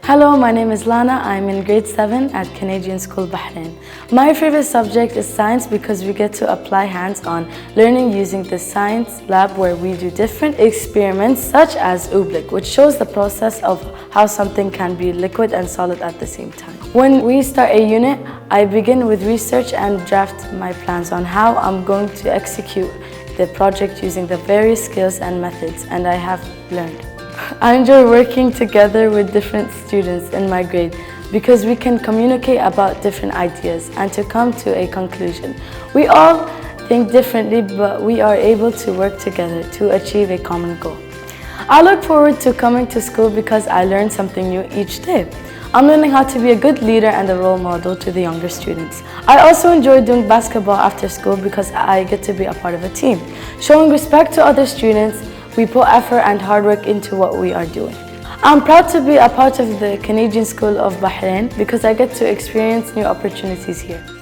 Hello, my name is Lana. I'm in grade 7 at Canadian School Bahrain. My favorite subject is science because we get to apply hands-on learning using the science lab where we do different experiments such as oobleck, which shows the process of how something can be liquid and solid at the same time. When we start a unit, I begin with research and draft my plans on how I'm going to execute the project using the various skills and methods and I have learned. I enjoy working together with different students in my grade because we can communicate about different ideas and to come to a conclusion. We all think differently, but we are able to work together to achieve a common goal. I look forward to coming to school because I learn something new each day. I'm learning how to be a good leader and a role model to the younger students. I also enjoy doing basketball after school because I get to be a part of a team. Showing respect to other students, we put effort and hard work into what we are doing. I'm proud to be a part of the Canadian School of Bahrain because I get to experience new opportunities here.